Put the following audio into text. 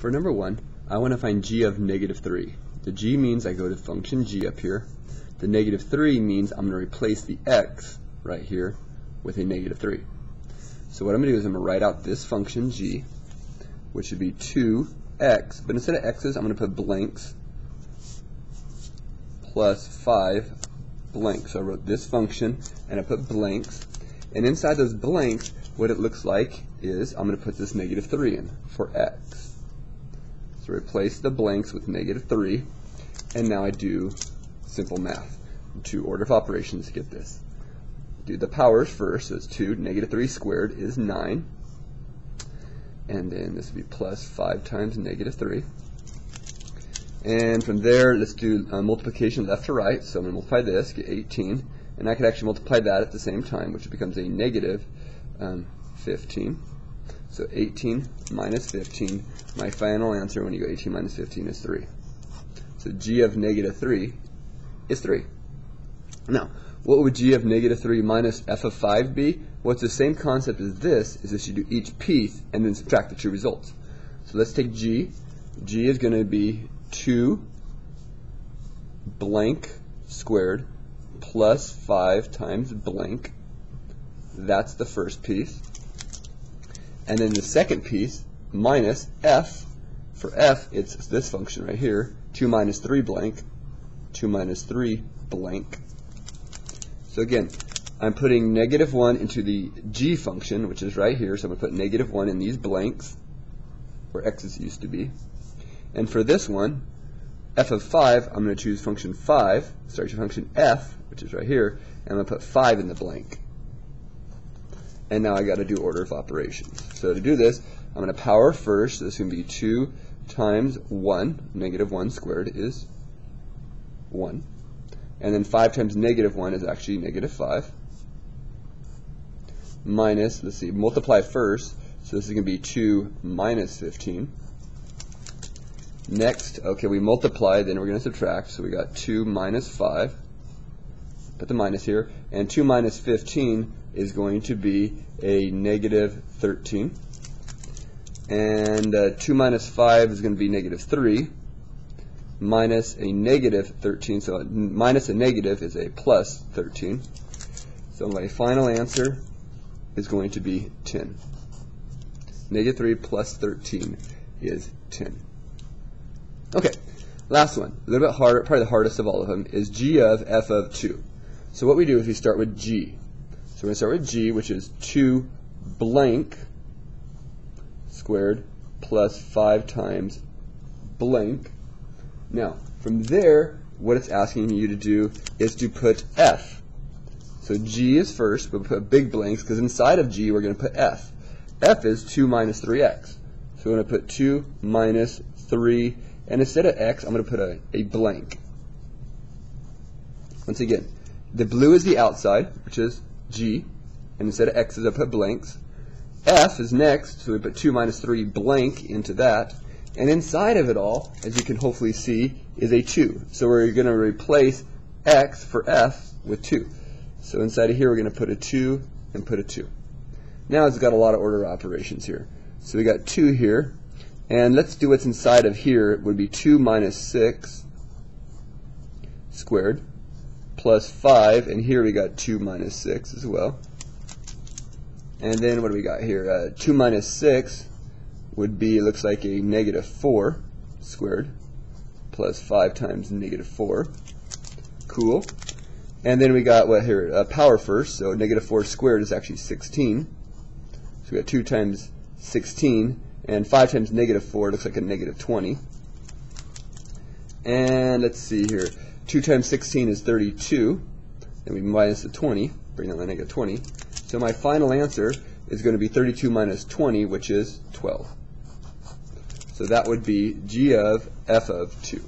For number 1, I want to find g of -3. The g means I go to function g up here. The -3 means I'm going to replace the x right here with a -3. So what I'm going to do is I'm going to write out this function g, which would be 2x, but instead of x's, I'm going to put blanks plus 5 blanks. So I wrote this function and I put blanks, and inside those blanks, what it looks like is I'm going to put this -3 in for x. So replace the blanks with -3, and now I do simple math. 2 order of operations to get this. Do the powers first, so it's 2, -3 squared is 9, and then this would be plus 5 times -3. And from there, let's do multiplication left to right, so I'm going to multiply this, get 18, and I could actually multiply that at the same time, which becomes a -15. So 18 minus 15, my final answer when you go 18 minus 15 is 3. So g of -3 is 3. Now, what would g of -3 minus f of 5 be? Well, it's the same concept as this, is that you do each piece and then subtract the two results. So let's take g. G is going to be 2 blank squared plus 5 times blank. That's the first piece. And then the second piece, minus f. For f, it's this function right here, 2 minus 3 blank, 2 minus 3 blank. So again, I'm putting -1 into the g function, which is right here, so I'm going to put -1 in these blanks, where x's used to be. And for this one, f of 5, I'm going to choose function 5, function f, which is right here, and I'm going to put 5 in the blank. And now I got to do order of operations. So to do this, I'm going to power first. So this is going to be 2 times 1, -1 squared is 1. And then 5 times -1 is actually -5. Minus, let's see, multiply first. So this is going to be 2 minus 15. Next, okay, we multiply, then we're going to subtract. So we got 2 minus 5. Put the minus here. And 2 minus 15 is going to be a -13. And 2 minus 5 is going to be -3. Minus a -13, so minus a negative is a plus 13. So my final answer is going to be 10. -3 plus 13 is 10. Okay, last one, a little bit harder, probably the hardest of all of them, is g of f of 2. So what we do is we start with g. So we're going to start with g, which is 2 blank squared plus 5 times blank. Now, from there, what it's asking you to do is to put f. So g is first, but we'll put big blanks, because inside of g we're going to put f. F is 2 minus 3x. So we're going to put 2 minus 3, and instead of x, I'm going to put a blank. Once again, the blue is the outside, which is g, and instead of x's, I put blanks. F is next, so we put 2 minus 3 blank into that. And inside of it all, as you can hopefully see, is a 2. So we're going to replace x for f with 2. So inside of here, we're going to put a 2 and put a 2. Now it's got a lot of order operations here. So we got 2 here. And let's do what's inside of here. It would be 2 minus 6 squared plus 5. And here we got 2 minus 6 as well. And then what do we got here? 2 minus 6 would be, it looks like a -4 squared plus 5 times -4. Cool. And then we got what here? Power first. So -4 squared is actually 16. So we got 2 times 16, and 5 times -4 looks like a -20. And let's see here. 2 times 16 is 32. Then we minus the 20, bring down the -20. So my final answer is going to be 32 minus 20, which is 12. So that would be g of f of 2.